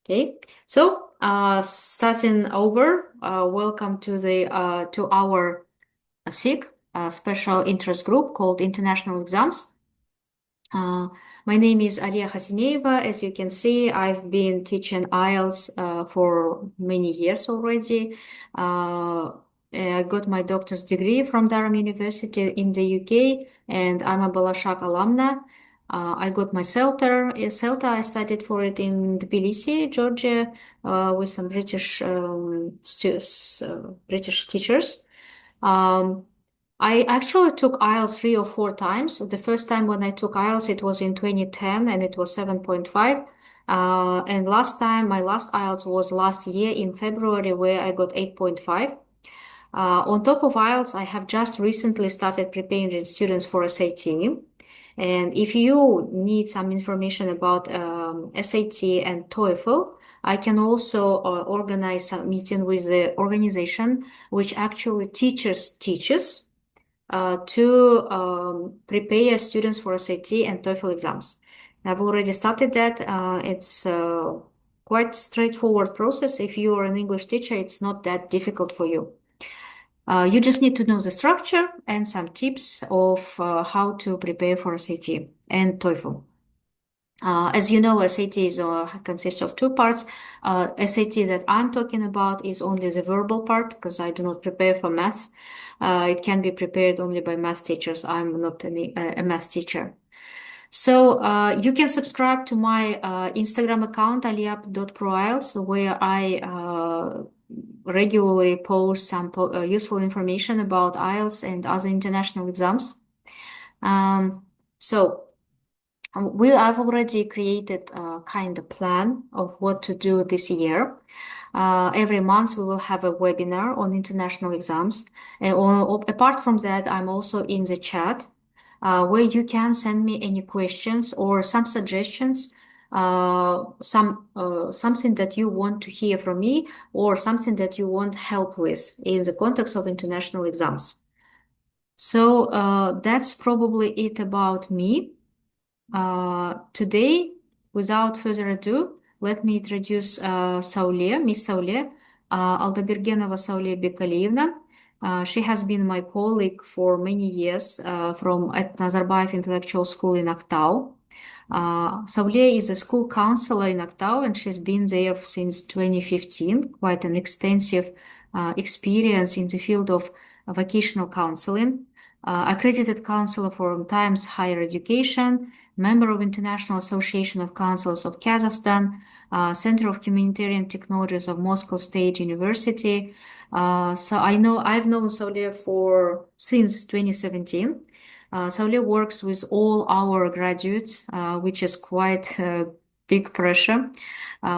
Okay, so starting over, welcome to our SIG special interest group called International Exams. Uh, my name is Aliya Hasineva. As you can see, I've been teaching IELTS for many years already. I got my doctor's degree from Durham University in the UK, and I'm a Balashak alumna. I got my CELTA. I studied for it in Tbilisi, Georgia, with some British teachers. Um, I actually took IELTS 3 or 4 times. The first time when I took IELTS, it was in 2010 and it was 7.5. And last time, my last IELTS was last year in February where I got 8.5. On top of IELTS, I have just recently started preparing students for SAT. And if you need some information about SAT and TOEFL, I can also organize some meeting with the organization which actually teaches to prepare students for SAT and TOEFL exams. I've already started that. It's quite straightforward process. If you are an English teacher, it's not that difficult for you. You just need to know the structure and some tips of how to prepare for SAT and TOEFL. As you know, SAT consists of two parts. SAT that I'm talking about is only the verbal part because I do not prepare for math. It can be prepared only by math teachers. I'm not a math teacher. So you can subscribe to my Instagram account, aliap.proiles, where I regularly post some useful information about IELTS and other international exams. Um, so I've already created a kind of plan of what to do this year. Every month we will have a webinar on international exams. And apart from that, I'm also in the chat where you can send me any questions or some suggestions, something that you want to hear from me or something that you want help with in the context of international exams. So that's probably it about me. Today, without further ado, let me introduce Miss Saule, Aldabirgenova Saule Bekalievna. She has been my colleague for many years at Nazarbayev Intellectual School in Aktau. Saule is a school counselor in Aktau, and she's been there since 2015, quite an extensive experience in the field of vocational counseling. Accredited counselor for Times Higher Education, member of International Association of Councils of Kazakhstan, Center of Humanitarian Technologies of Moscow State University. So I've known Saule since 2017. Saule works with all our graduates, which is quite big pressure.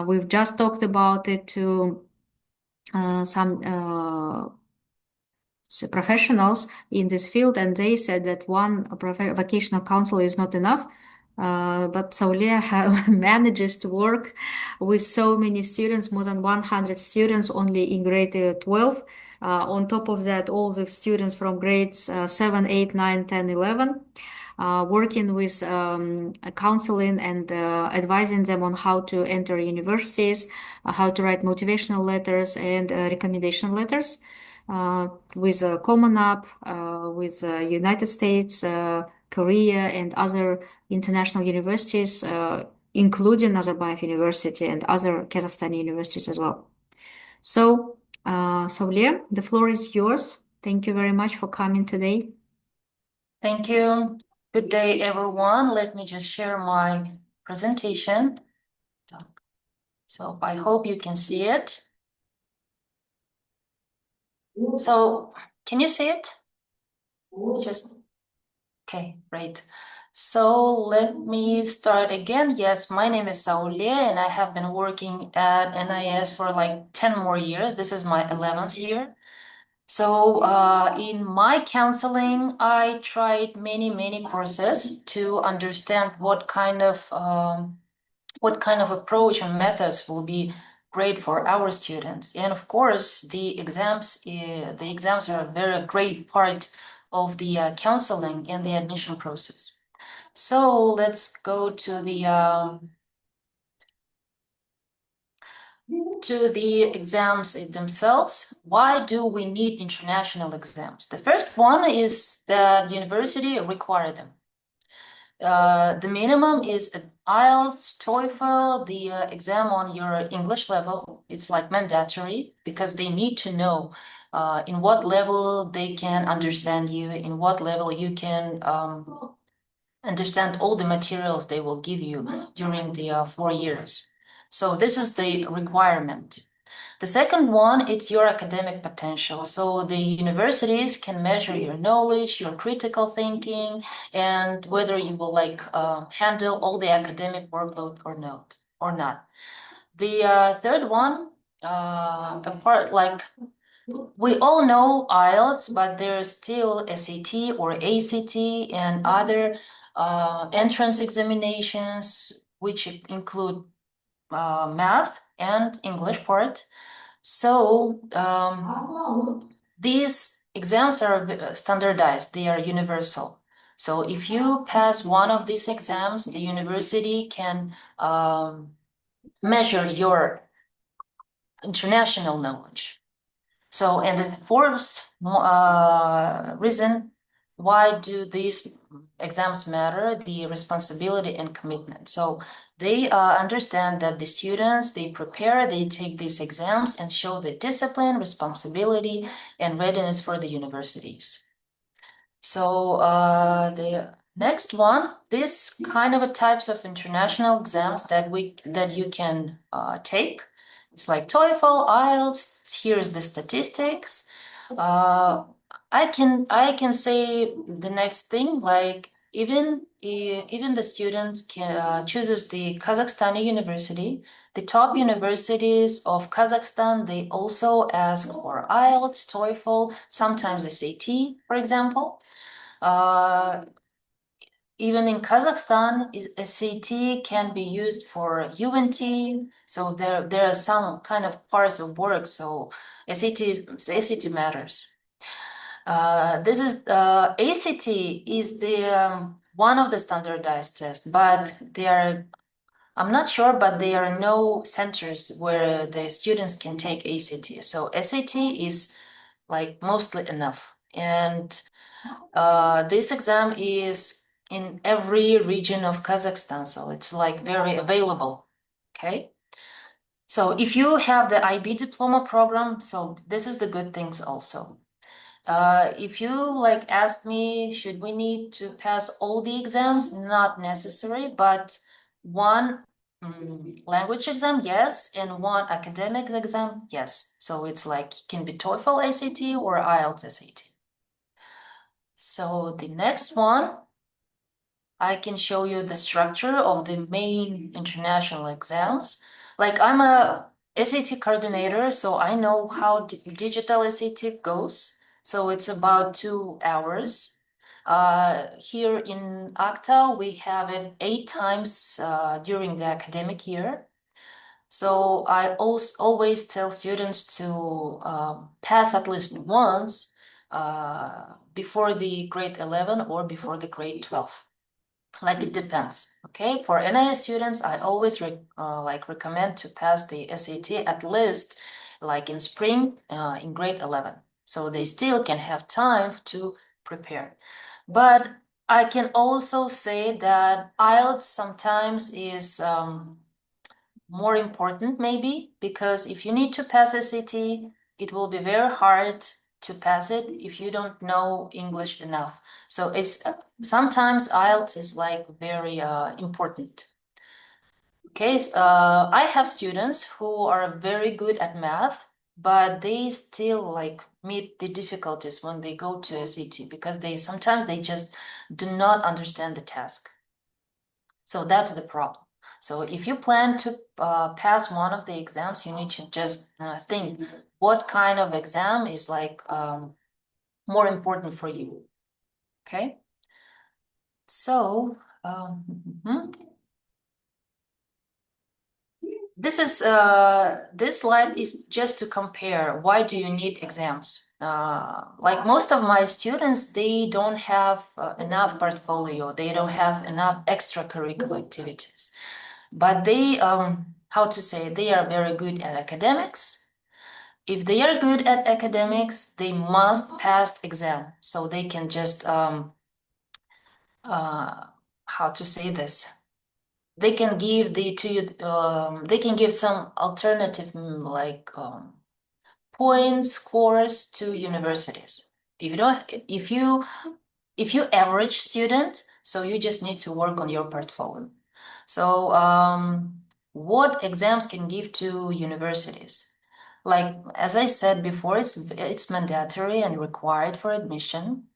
We've just talked about it to some professionals in this field, and they said that one vocational counselor is not enough. But Saulia manages to work with so many students, more than 100 students only in grade 12. On top of that, all the students from grades 7, 8, 9, 10, 11, working with counseling and advising them on how to enter universities, how to write motivational letters and recommendation letters. With Common App, with United States, Korea, and other international universities, including Nazarbayev University and other Kazakhstani universities as well. So, Saule, the floor is yours. Thank you very much for coming today. Thank you. Good day, everyone. Let me just share my presentation. So I hope you can see it. So can you see it? Okay, great. So let me start again. Yes, my name is Saule, and I have been working at NIS for like 10 more years. This is my 11th year. So in my counseling, I tried many courses to understand what kind of approach and methods will be great for our students. And of course, the exams are a very great part of the counseling and the admission process. So let's go to the to the exams themselves, why do we need international exams? The first one is that university require them. The minimum is an IELTS, TOEFL, the exam on your English level. It's like mandatory because they need to know in what level they can understand you, in what level you can understand all the materials they will give you during the 4 years. So this is the requirement. The second one, it's your academic potential. So the universities can measure your knowledge, your critical thinking, and whether you will handle all the academic workload or not. The third one, apart like we all know IELTS, but there's still SAT or ACT and other entrance examinations, which include math and English part. So these exams are standardized, they are universal. So if you pass one of these exams, the university can measure your international knowledge. So, and the fourth reason why do these exams matter, the responsibility and commitment. So they understand that the students, they prepare, they take these exams and show the discipline, responsibility, and readiness for the universities. So the next one, this kind of a types of international exams that you can take. It's like TOEFL, IELTS. Here's the statistics. Uh, I can say the next thing, like even the student can chooses the Kazakhstani university. The top universities of Kazakhstan, they also ask for IELTS, TOEFL, sometimes SAT, for example. Uh, Even in Kazakhstan, SAT can be used for UNT. So there are some kind of parts of work. So SAT matters. This is ACT is the one of the standardized tests, but I'm not sure, but there are no centers where the students can take ACT. So SAT is like mostly enough. And this exam is in every region of Kazakhstan, so it's like very available. Okay. So if you have the IB diploma program, so this is the good things also. If you like ask me, should we need to pass all the exams? Not necessary, but one language exam, yes, and one academic exam, yes. So it's like can be TOEFL ACT or IELTS SAT. So the next one, I can show you the structure of the main international exams. Like I'm a SAT coordinator, so I know how digital SAT goes. So it's about 2 hours. Here in ACTA, we have it 8 times during the academic year. So I also always tell students to pass at least once before the grade 11 or before the grade 12. Like it depends. Okay, for NIS students, I always recommend to pass the SAT at least like in spring in grade 11, so they still can have time to prepare. But I can also say that IELTS sometimes is more important maybe because if you need to pass SAT, it will be very hard to pass it if you don't know English enough. So it's sometimes IELTS is like very important. Okay, I have students who are very good at math, but they still like meet the difficulties when they go to SAT because they sometimes they just do not understand the task. So that's the problem. So if you plan to pass one of the exams, you need to just think what kind of exam is like more important for you. Okay. So this slide is just to compare why do you need exams. Like most of my students, they don't have enough portfolio. They don't have enough extracurricular activities. But they how to say, they are very good at academics. If they are good at academics, they must pass exam. So they can just, how to say this? They can give they can give some alternative, points, scores to universities. If you don't, if you average student, so you just need to work on your portfolio. So what exams can give to universities? Like, as I said before, it's mandatory and required for admission.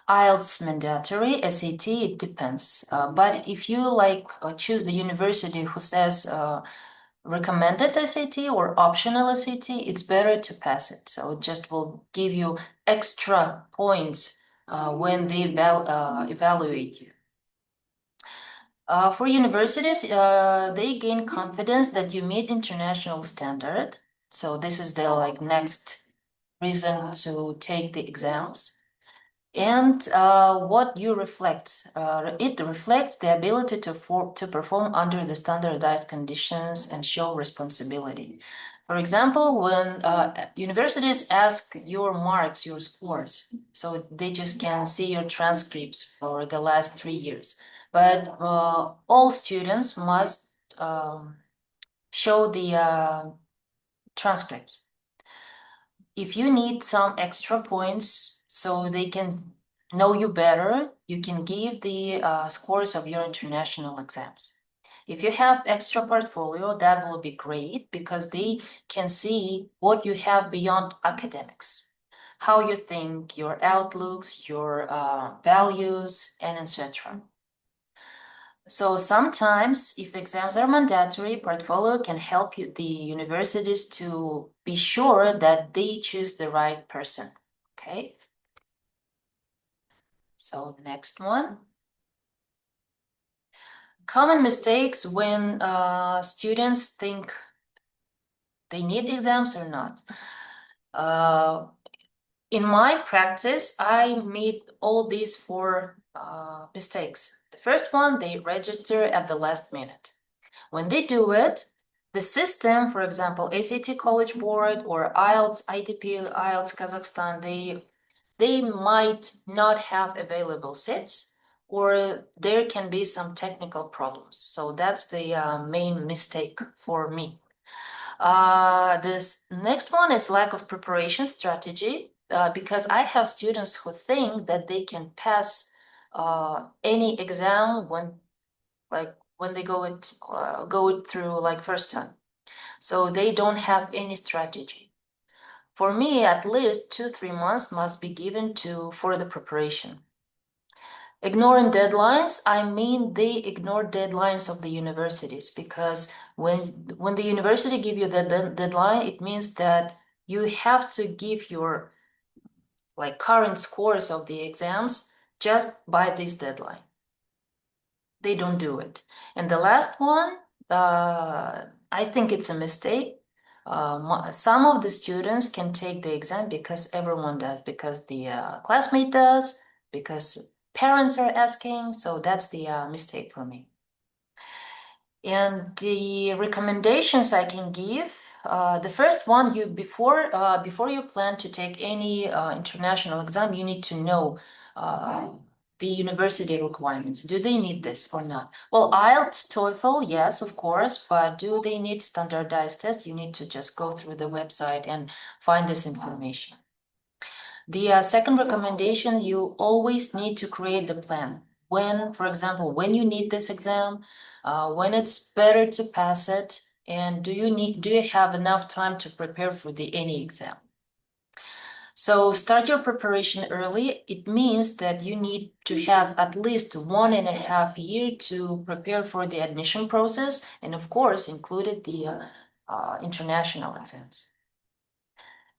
IELTS mandatory, SAT, it depends. But if you choose the university who says recommended SAT or optional SAT, it's better to pass it. So it just will give you extra points when they evaluate you. For universities, they gain confidence that you meet international standard. So this is the next reason to take the exams. And what you reflect, it reflects the ability to perform under the standardized conditions and show responsibility. For example, when universities ask your marks, your scores, so they just can see your transcripts for the last 3 years. But all students must show the transcripts. If you need some extra points so they can know you better, you can give the scores of your international exams. If you have extra portfolio, that will be great because they can see what you have beyond academics, how you think, your outlooks, your values, and etc. So sometimes, if exams are mandatory, portfolio can help you, the universities, to be sure that they choose the right person. Okay. So next one. Common mistakes when students think they need exams or not. In my practice, I made all these four mistakes. The first one, they register at the last minute. When they do it, the system, for example, ACT College Board or IELTS, ITP, IELTS Kazakhstan, they might not have available seats, or there can be some technical problems. So that's the main mistake for me. This next one is lack of preparation strategy, because I have students who think that they can pass any exam when they go it through first time. So they don't have any strategy. For me, at least 2-3 months must be given for the preparation. Ignoring deadlines, I mean they ignore deadlines of the universities, because when the university give you the deadline, it means that you have to give your current scores of the exams just by this deadline. They don't do it. And the last one, I think it's a mistake. Some of the students can take the exam because everyone does, because the classmate does, because parents are asking. So that's the mistake for me. And the recommendations I can give, the first one, before you plan to take any international exam, you need to know the university requirements. Do they need this or not? Well, IELTS, TOEFL, yes, of course, but do they need standardized tests? You need to just go through the website and find this information. The second recommendation, you always need to create the plan. When, for example, when you need this exam, when it's better to pass it, and do you have enough time to prepare for any exam? So start your preparation early. It means that you need to have at least 1.5 years to prepare for the admission process, and of course, included the international exams.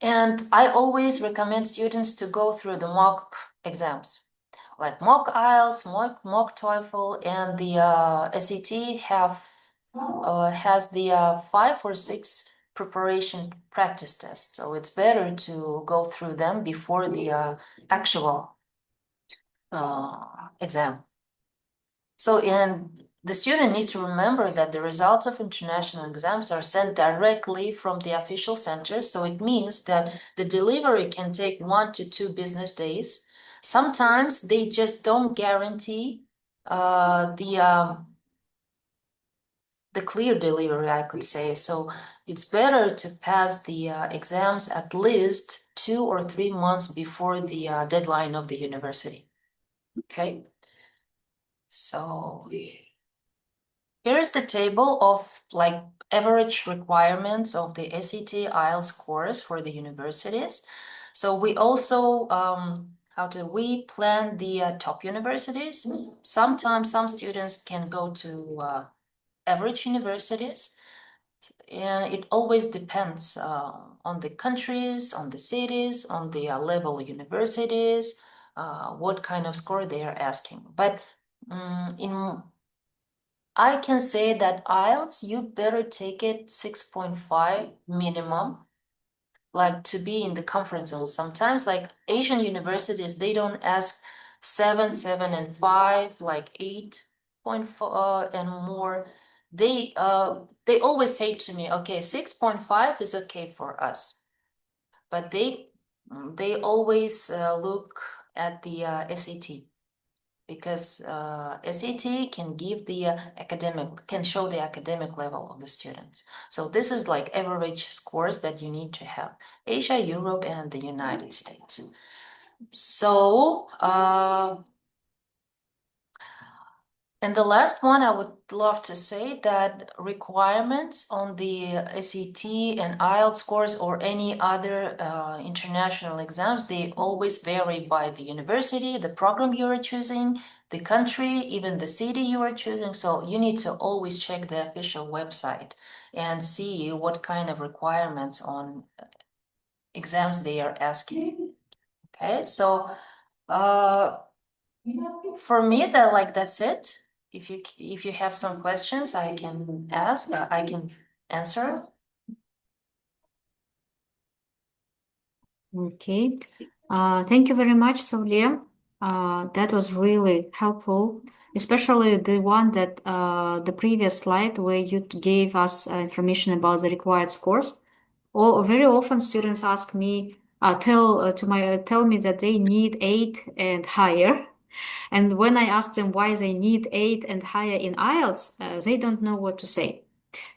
And I always recommend students to go through the mock exams, like mock IELTS, mock TOEFL, and the SAT has the 5 or 6 preparation practice tests. So it's better to go through them before the actual exam. So the student need to remember that the results of international exams are sent directly from the official center. So it means that the delivery can take 1 to 2 business days. Sometimes they just don't guarantee uh, the um, the clear delivery, I could say. So it's better to pass the exams at least 2 or 3 months before the deadline of the university. Okay, so here's the table of like average requirements of the SAT IELTS scores for the universities. So we also how do we plan the top universities? Sometimes some students can go to average universities, and it always depends on the countries, on the cities, on the level universities, what kind of score they are asking. But in I can say that IELTS, you better take it 6.5 minimum, like to be in the comfort zone. Sometimes, like Asian universities, they don't ask 7, 7, and 5, like 8.4 and more. They always say to me, okay, 6.5 is okay for us, but they always look at the SAT, because SAT can give the can show the academic level of the students. So this is like average scores that you need to have. Asia, Europe, and the United States. So, and the last one, I would love to say that requirements on the SAT and IELTS scores or any other international exams, they always vary by the university, the program you are choosing, the country, even the city you are choosing. So you need to always check the official website and see what kind of requirements on exams they are asking. Okay, so uh, for me, that's it. If you have some questions, I can ask. I can answer. Okay. Thank you very much, Solia. That was really helpful, especially the one that the previous slide where you gave us information about the required scores. Or very often students ask me, tell me that they need 8 and higher. And when I ask them why they need 8 and higher in IELTS, they don't know what to say.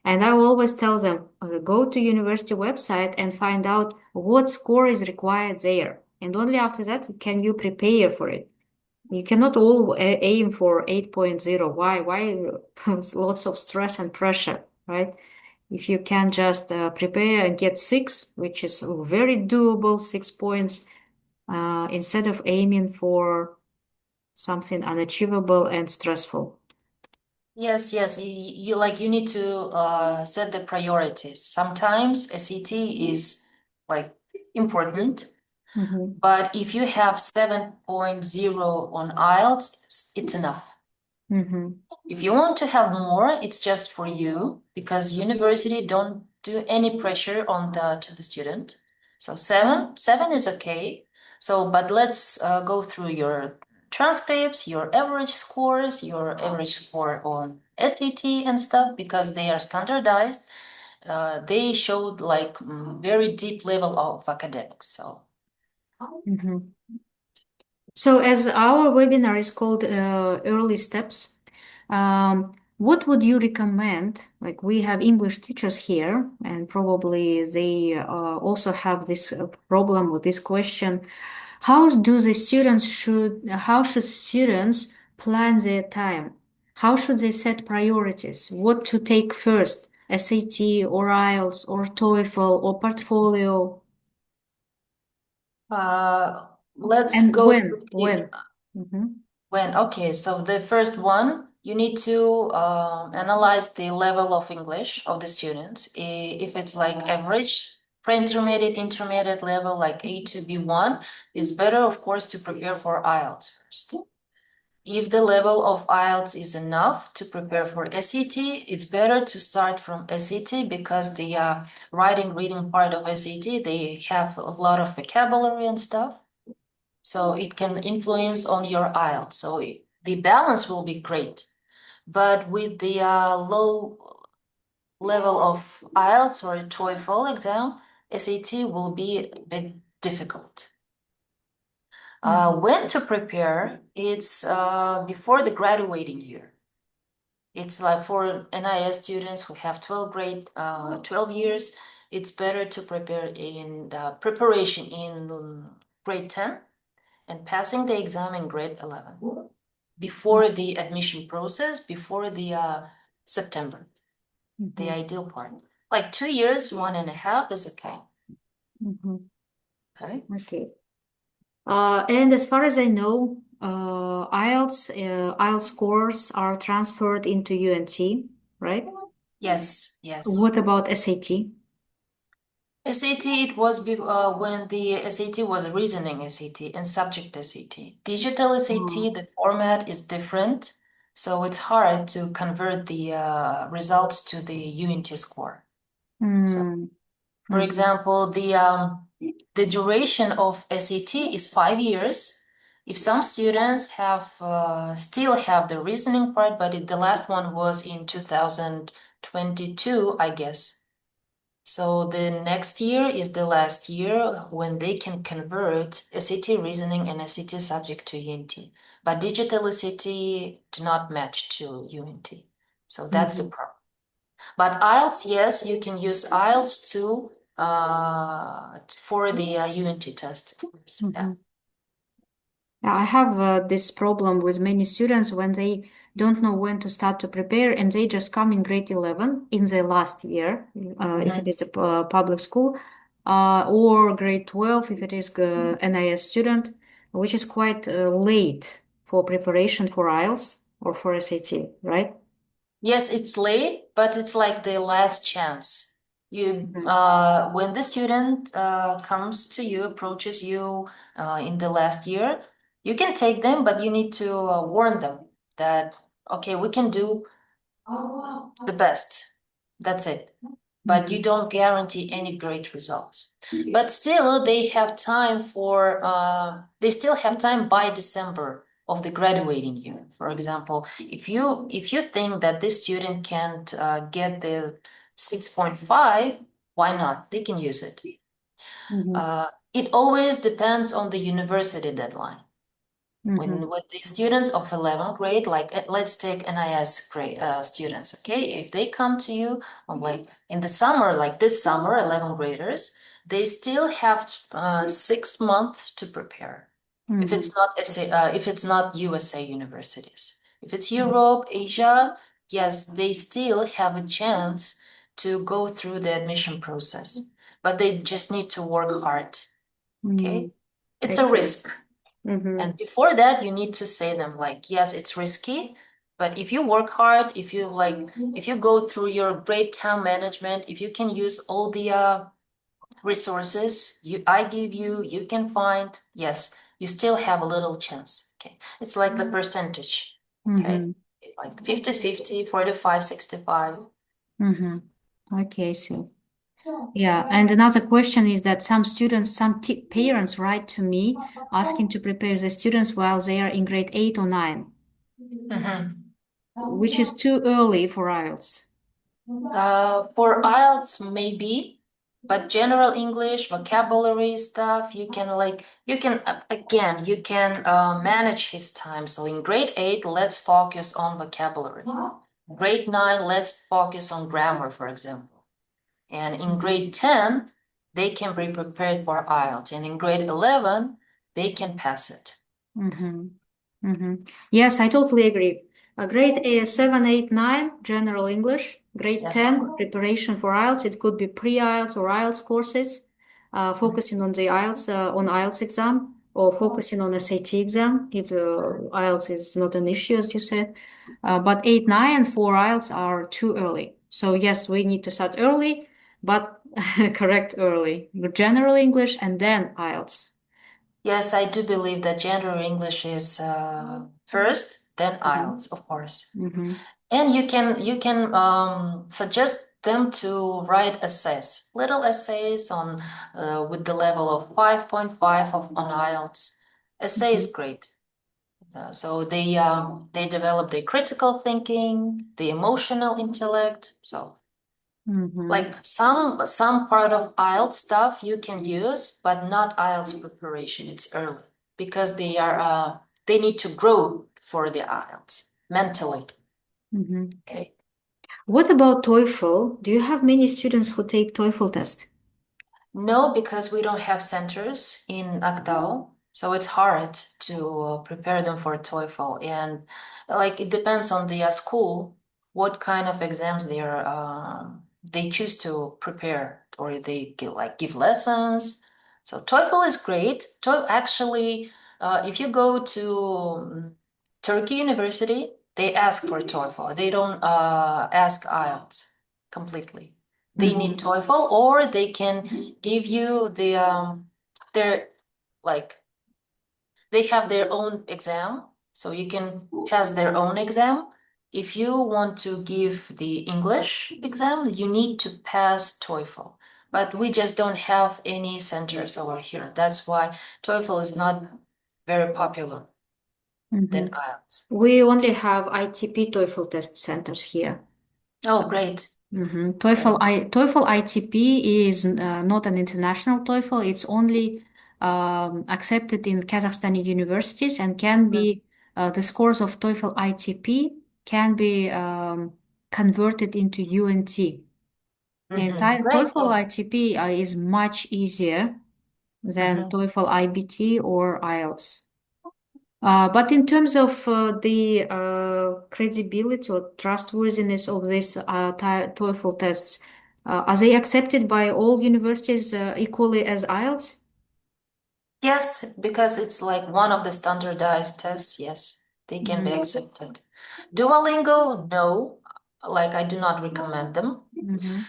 And I will always tell them, go to university website and find out what score is required there. And only after that can you prepare for it. You cannot all aim for 8.0. Why? Why? Lots of stress and pressure, right? If you can just prepare and get 6, which is very doable, 6 points, instead of aiming for something unachievable and stressful. Yes, yes. You need to set the priorities. Sometimes SET is like important, Mhm. but if you have 7.0 on IELTS, it's enough. Mhm. If you want to have more, it's just for you, because university don't do any pressure on the student. So seven is okay. So, but let's go through your transcripts, your average scores, your average score on SAT and stuff, because they are standardized. They showed like very deep level of academics. So. Mhm. So, as our webinar is called Early Steps, what would you recommend? Like, we have English teachers here, and probably they also have this problem with this question. How should students plan their time? How should they set priorities? What to take first? SAT or IELTS or TOEFL or portfolio? Let's And go when? through it. When? Mhm. Okay, so the first one, you need to analyze the level of English of the students. If it's like average, pre-intermediate, intermediate level, like A to B1, it's better, of course, to prepare for IELTS first. If the level of IELTS is enough to prepare for SAT, it's better to start from SAT, because the writing, reading part of SAT, they have a lot of vocabulary and stuff. So it can influence on your IELTS. So the balance will be great. But with the low level of IELTS or TOEFL exam, SAT will be a bit difficult. Mhm. When to prepare? It's before the graduating year. It's like for NIS students who have 12 years, it's better to prepare in the preparation in grade 10 and passing the exam in grade 11 before the admission process, before the September, the Mhm. ideal part. Like 2 years, 1.5 is okay. Mhm. Okay. Okay. And as far as I know, IELTS scores are transferred into UNT, right? Yes, yes. What about SAT? SAT, it was when the SAT was reasoning SAT and subject SAT. Digital Mm. SAT, the format is different, so it's hard to convert the results to the UNT score. So, Mm. for Mhm. example, the duration of SAT is 5 years. If some students have still have the reasoning part, but the last one was in 2022, I guess. So the next year is the last year when they can convert SAT reasoning and SAT subject to UNT. But digital SAT do not match to UNT. So that's the Mhm. problem. But IELTS, yes, you can use IELTS to for the UNT test. Yeah. Mhm. Yeah, I have this problem with many students when they don't know when to start to prepare and they just come in grade 11 in the last year, if it Mhm. is a public school, or grade 12 if it is NIS student, which is quite late for preparation for IELTS or for SAT, right? Yes, it's late, but it's like the last chance. You, Mhm. when the student comes to you, approaches you in the last year, you can take them, but you need to warn them that, okay, we can do the best. That's it. But you Mhm. don't guarantee any great results. But still, they have time for, they still have time by December of the graduating year. For example, if you think that this student can't get the 6.5, why not? They can use it. Mhm. It always depends on the university deadline. Mhm. When the students of 11th grade, like let's take NIS grade students, okay? If they come to you on like in the summer, like this summer, 11th graders, they still have 6 months to prepare. If Mhm. it's not if it's not USA universities, if it's Europe, Asia, yes, they still have a chance to go through the admission process, but they just need to work hard. Okay, Mhm. it's I a see. risk. Mhm. And before that, you need to say them like, yes, it's risky, but if you work hard, if you like, if you go through your great time management, if you can use all the resources I give you, you can find, yes, you still have a little chance. Okay. It's like the percentage. Okay. Mhm. Like 50-50, 45, 65. Mhm. Okay, so. Yeah, and another question is that some students, some t parents write to me asking to prepare the students while they are in grade 8 or 9, Mhm. which is too early for IELTS. For IELTS, maybe, but general English, vocabulary stuff, you can, again, you can manage his time. So in grade 8, let's focus on vocabulary. Grade 9, let's focus on grammar, for example. And in grade 10, they can be prepared for IELTS. And in grade 11, they can pass it. Mm-hmm. Mm-hmm. Yes, I totally agree. Grade 7, 8, 9, general English. Grade Yes. 10, preparation for IELTS. It could be pre-IELTS or IELTS courses, focusing on the IELTS exam, or focusing on SAT exam if IELTS is not an issue, as you said. But 8, 9 for IELTS are too early. So yes, we need to start early, but correct early. General English and then IELTS. Yes, I do believe that general English is first, then Mm-hmm. IELTS, of course. Mm-hmm. And you can suggest them to write essays, little essays on with the level of 5.5 on IELTS. Essay is great. So they develop their critical thinking, the emotional intellect. So Mm-hmm. like some part of IELTS stuff you can use, but not IELTS preparation. It's early because they need to grow for the IELTS mentally. Mm-hmm. Okay. What about TOEFL? Do you have many students who take TOEFL test? No, because we don't have centers in Agdao, so it's hard to prepare them for TOEFL. And like it depends on the school, what kind of exams they choose to prepare, or they give lessons. So TOEFL is great. Actually, if you go to Turkey University, they ask for TOEFL. They don't ask IELTS completely. They need Mm-hmm. TOEFL, or they can give you their like they have their own exam, so you can pass their own exam. If you want to give the English exam, you need to pass TOEFL. But we just don't have any centers over here. That's why TOEFL is not very popular than Mm-hmm. IELTS. We only have ITP TOEFL test centers here. Oh, great. Mm-hmm. Great. TOEFL ITP is not an international TOEFL. It's only accepted in Kazakhstani universities and can Mhm. be the scores of TOEFL ITP can be converted into UNT. And Great. TOEFL ITP is much easier than Mhm. TOEFL IBT or IELTS. But in terms of the credibility or trustworthiness of these TOEFL tests, are they accepted by all universities equally as IELTS? Yes, because it's like one of the standardized tests. Yes, they can be accepted. Duolingo, no, like I do not recommend them. Mm-hmm.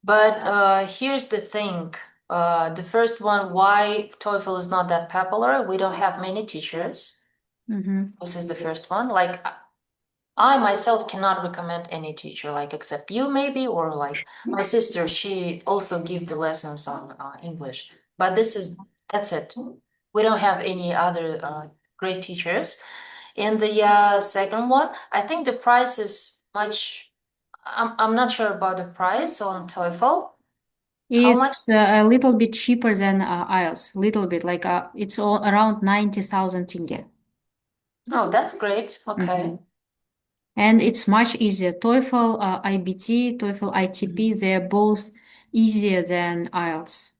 But here's the thing. The first one, why TOEFL is not that popular? We don't have many teachers. Mm-hmm. This is the first one. Like I myself cannot recommend any teacher, like except you maybe, or like my sister, she also give the lessons on English. But that's it. We don't have any other great teachers. And the second one, I think the price is much. I'm not sure about the price on TOEFL. How much? It's a little bit cheaper than IELTS, little bit like it's all around 90,000 tenge. Oh, that's great. Mm-hmm. Okay. And it's much easier. TOEFL IBT, TOEFL ITP, they're both easier than IELTS.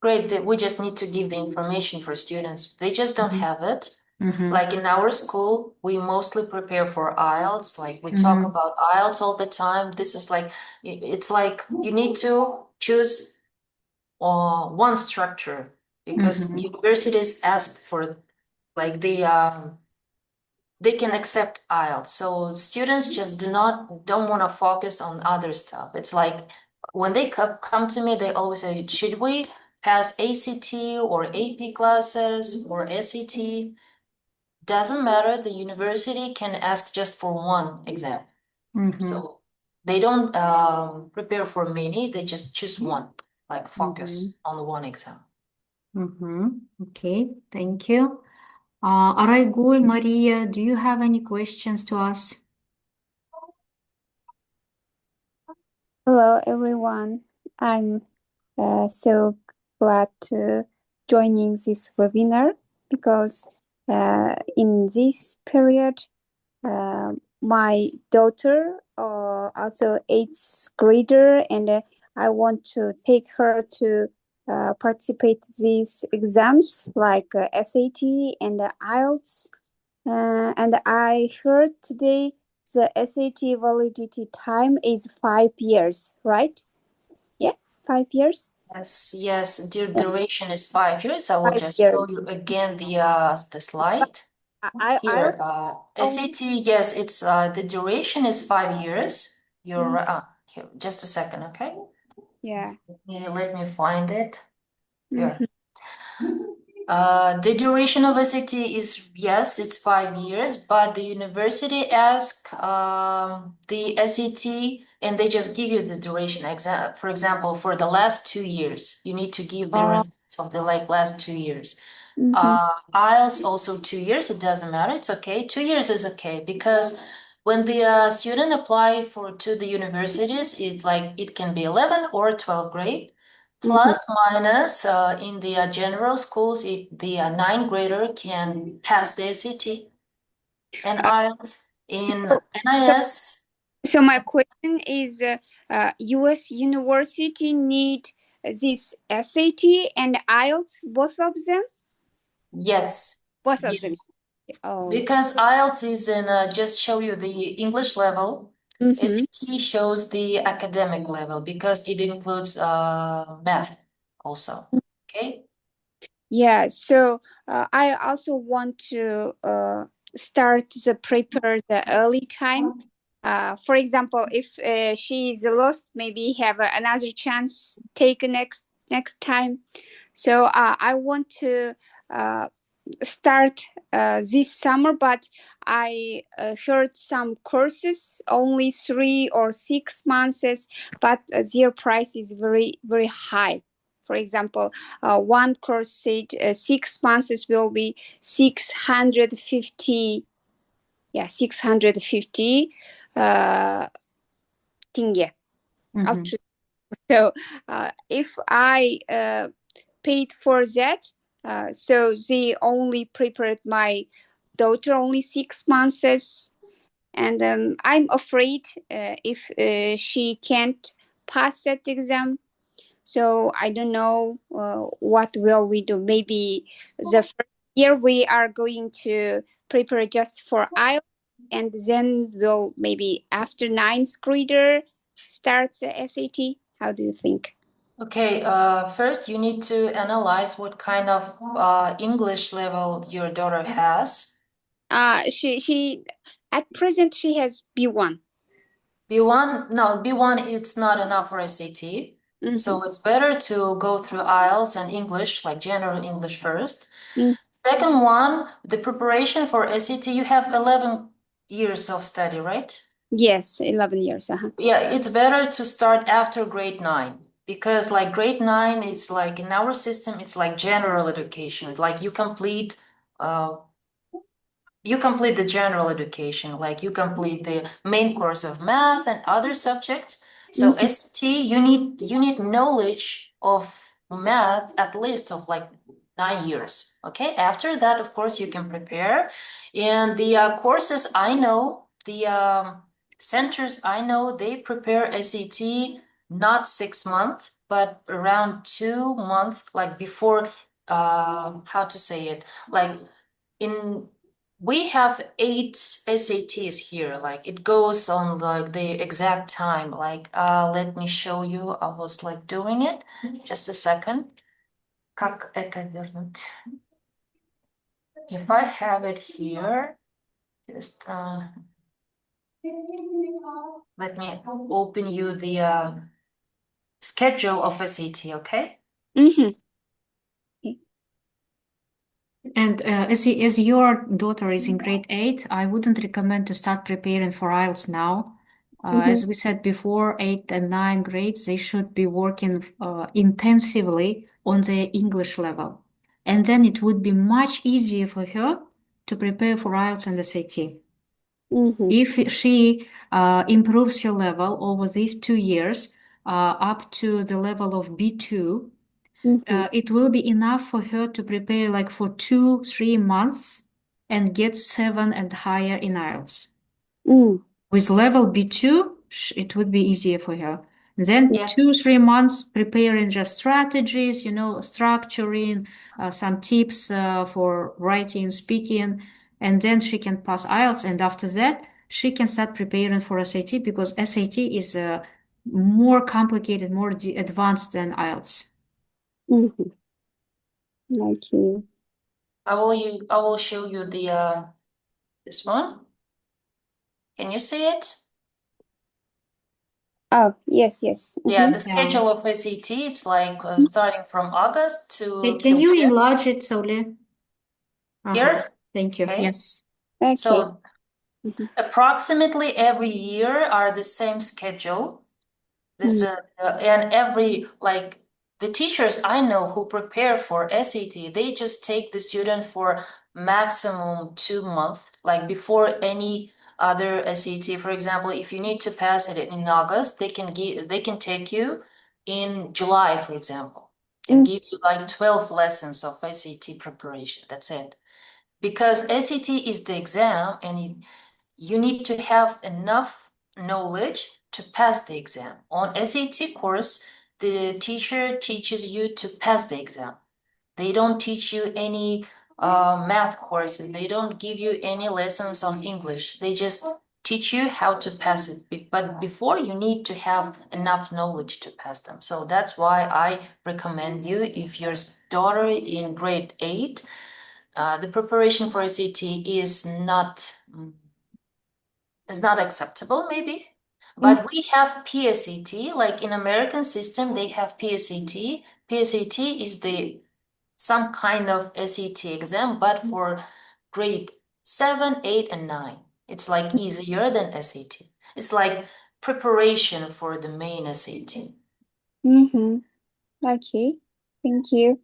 Great. We just need to give the information for students. They just don't have it. Mm-hmm. Like in our school, we mostly prepare for IELTS. Like we talk Mm-hmm. about IELTS all the time. This is like, it's like you need to choose one structure because Mm-hmm. universities ask for like they can accept IELTS. So students just don't want to focus on other stuff. It's like when they come to me, they always say, should we pass ACT or AP classes or SAT? Doesn't matter. The university can ask just for one exam. Mm-hmm. So they don't prepare for many. They just choose one, like Mm-hmm. focus on one exam. Mm-hmm. Okay, thank you. Araygul, Maria, do you have any questions to us? Hello, everyone. I'm so glad to joining this webinar because in this period, my daughter also eighth grader, and I want to take her to participate these exams like SAT and IELTS. And I heard today the SAT validity time is 5 years, right? Yeah, 5 years. Yes, the Yeah, duration is 5 years. I will five just show years. you again the slide I here. only SAT, yes, it's the duration is 5 years. You're mm, here, just a second, okay? yeah. Let me find it here. Mhm. The duration of SAT is, yes, it's 5 years, but the university ask the SAT and they just give you the duration. For example, for the last 2 years, you need to give the Uh, results of the like last 2 years. IELTS also 2 years, it doesn't matter, it's okay. 2 years is okay because when the student apply to the universities, it can be 11 or 12 grade, plus minus in the general schools, the ninth grader can pass the SAT and IELTS. In So, NIS, so my question is, U.S. university need this SAT and IELTS, both of them? yes, Both of them. yes. Oh. Because IELTS is in just show you the English level. Mm-hmm. SAT shows the academic level because it includes math also. Okay. Yeah, so I also want to start the prepare the early time. For example, if she is lost, maybe have another chance take next time. So I want to uh, start this summer, but I heard some courses only 3 or 6 months, but their price is very high. For example, one course said 6 months will be 650, yeah, 650 tenge. So if I paid for that, so they only prepared my daughter only 6 months, and I'm afraid if she can't pass that exam. So I don't know what will we do. Maybe the first year we are going to prepare just for IELTS, and then we'll maybe after ninth grader starts the SAT. How do you think? Okay, first you need to analyze what kind of English level your daughter has. She at present she has B1. B1, no, B1 is not enough for SAT. So it's better to go through IELTS and English, like general English first. Second one, the preparation for SAT, you have 11 years of study, right? Yes, 11 years. Yeah, it's better to start after grade 9 because like grade 9, it's like in our system, it's like general education. Like uh, you complete the general education, like you complete the main course of math and other subjects. So SAT, you need knowledge of math at least of like 9 years. Okay, after that, of course, you can prepare. And the courses I know, the centers I know, they prepare SAT not 6 months, but around 2 months, like before. How to say it? Like in we have 8 SATs here, like it goes on like the exact time. Like let me show you. I was like doing it. Just a second. Как это вернуть? If I have it here, just let me open you the schedule of SAT, okay? And as your daughter is in grade 8, I wouldn't recommend to start preparing for IELTS now. As we said before, 8 and 9 grades, they should be working intensively on their English level. And then it would be much easier for her to prepare for IELTS and SAT. If she improves her level over these 2 years up to the level of B2, it will be enough for her to prepare like for 2, 3 months and get 7 and higher in IELTS. With level B2, it would be easier for her. Then Yes. 2, 3 months preparing just strategies, structuring, some tips for writing, speaking, and then she can pass IELTS. And after that, she can start preparing for SAT because SAT is more complicated, more advanced than IELTS. Okay. I will show you the this one. Can you see it? Oh, yes, yes. Yeah, the Yeah. schedule of SAT, it's like starting from August to Can till you June. enlarge it, Sole? Here? Thank you. Okay. Yes. Okay. So approximately every year are the same schedule. This and every like The teachers I know who prepare for SAT, they just take the student for maximum 2 months, like before any other SAT. For example, if you need to pass it in August, they can take you in July, for example, and give you like 12 lessons of SAT preparation. That's it. Because SAT is the exam, and you need to have enough knowledge to pass the exam. On SAT course, the teacher teaches you to pass the exam. They don't teach you any math course, and they don't give you any lessons on English. They just teach you how to pass it. But before, you need to have enough knowledge to pass them. So that's why I recommend you, if your daughter in grade 8, the preparation for SAT is not acceptable, maybe. But we have PSAT, like in American system, they have PSAT. PSAT is the some kind of SAT exam, but for grade 7, 8, and 9. It's like easier than SAT. It's like preparation for the main SAT. Mm-hmm. Okay, thank you.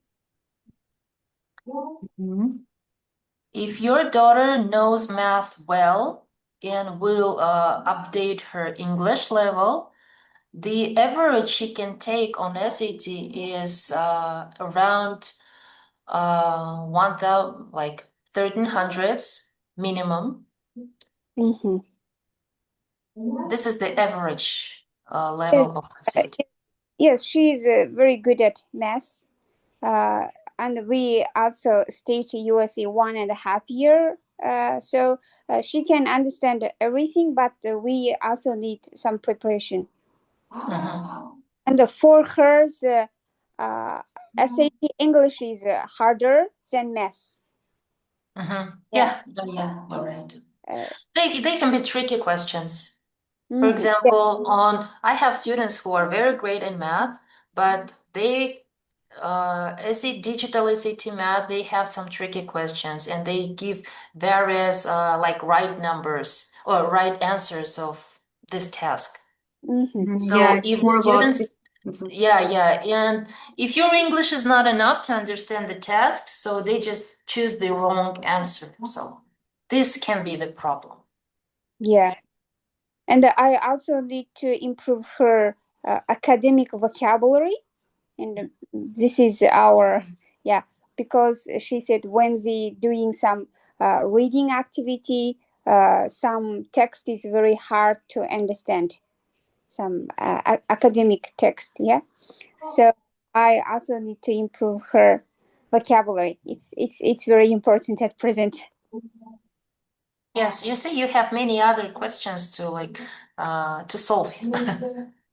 If your daughter knows math well and will update her English level, the average she can take on SAT is around 1,000, like 1,300s minimum. Mm-hmm. This is the average level of SAT. Yes, she is very good at math. And we also state USC 1.5 year. So she can understand everything, but we also need some preparation. And for her, SAT English is harder than math. Yeah, you're right. They can be tricky questions. For Yeah. example, I have students who are very great in math, but they SAT digital SAT math, they have some tricky questions, and they give various like right numbers or right answers of this task. So Yeah, it's if the more about. students, yeah, and if your English is not enough to understand the task, so they just choose the wrong answer. So this can be the problem. Yeah. And I also need to improve her academic vocabulary. And this is our, yeah, because she said when they doing some reading activity, some text is very hard to understand, some academic text, yeah. So I also need to improve her vocabulary. It's very important at present. Yes, you see, you have many other questions to to solve.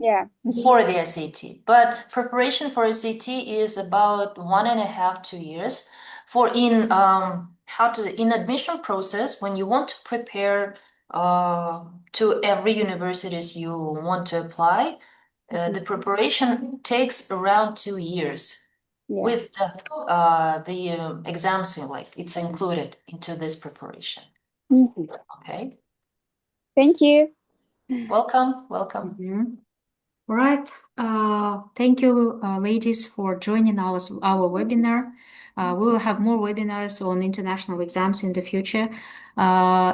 Yeah. For the SAT, but preparation for SAT is about 1.5, 2 years. For in in admission process, when you want to prepare to every universities you want to apply, the preparation takes around 2 years. Yeah. With the exams, like it's included into this preparation. Okay. Thank you. Welcome, welcome. All right. Thank you, ladies, for joining our webinar. We will have more webinars on international exams in the future.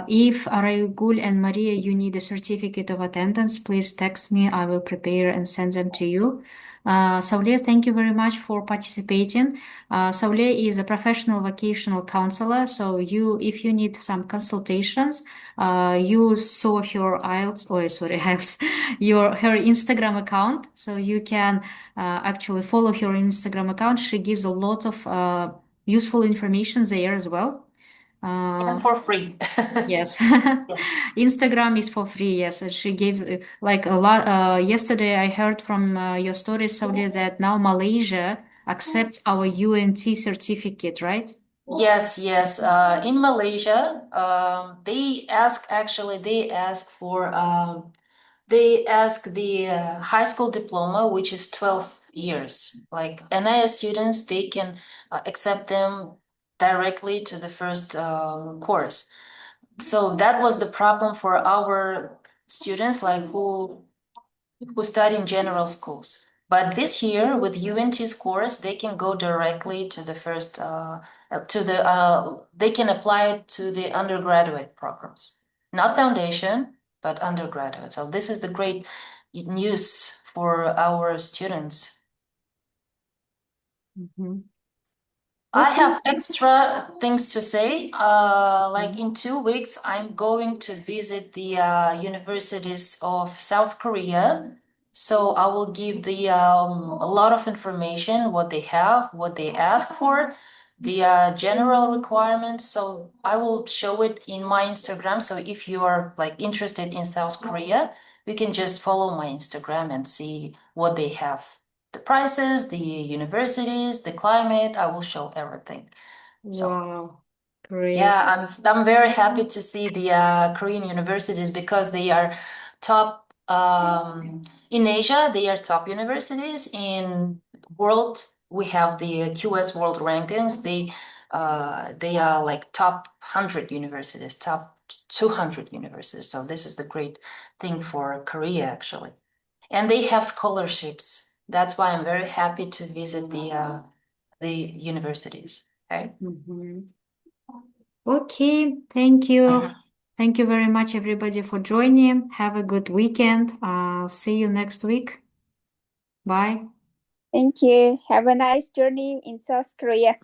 If Raigul and Maria, you need a certificate of attendance, please text me. I will prepare and send them to you. Saule, thank you very much for participating. Saule is a professional vocational counselor. So if you need some consultations, you saw her IELTS, oh sorry, IELTS, her Instagram account. So you can actually follow her Instagram account. She gives a lot of useful information there as well. And for free. Yes. Instagram is for free. Yes. And she gave like a lot. Yesterday I heard from your story, Saudi, that now Malaysia accepts our UNT certificate, right? Yes, yes. In Malaysia, they ask for they ask the high school diploma, which is 12 years. Like NIS students, they can accept them directly to the first course. So that was the problem for our students, like who study in general schools. But this year with UNT scores, they can go directly to the first they can apply to the undergraduate programs, not foundation, but undergraduate. So this is the great news for our students. I Okay. have extra things to say. Like in 2 weeks, I'm going to visit the universities of South Korea. So I will give the a lot of information, what they have, what they ask for, the general requirements. So I will show it in my Instagram. So if you are like interested in South Korea, you can just follow my Instagram and see what they have, the prices, the universities, the climate. I will show everything. So Wow. Great. yeah, I'm very happy to see the Korean universities because they are top in Asia. They are top universities in world. We have the QS World Rankings. They are like top 100 universities, top 200 universities. So this is the great thing for Korea actually, and they have scholarships. That's why I'm very happy to visit the universities. Okay. Okay, thank you. Thank you very much, everybody, for joining. Have a good weekend. See you next week. Bye. Thank you. Have a nice journey in South Korea.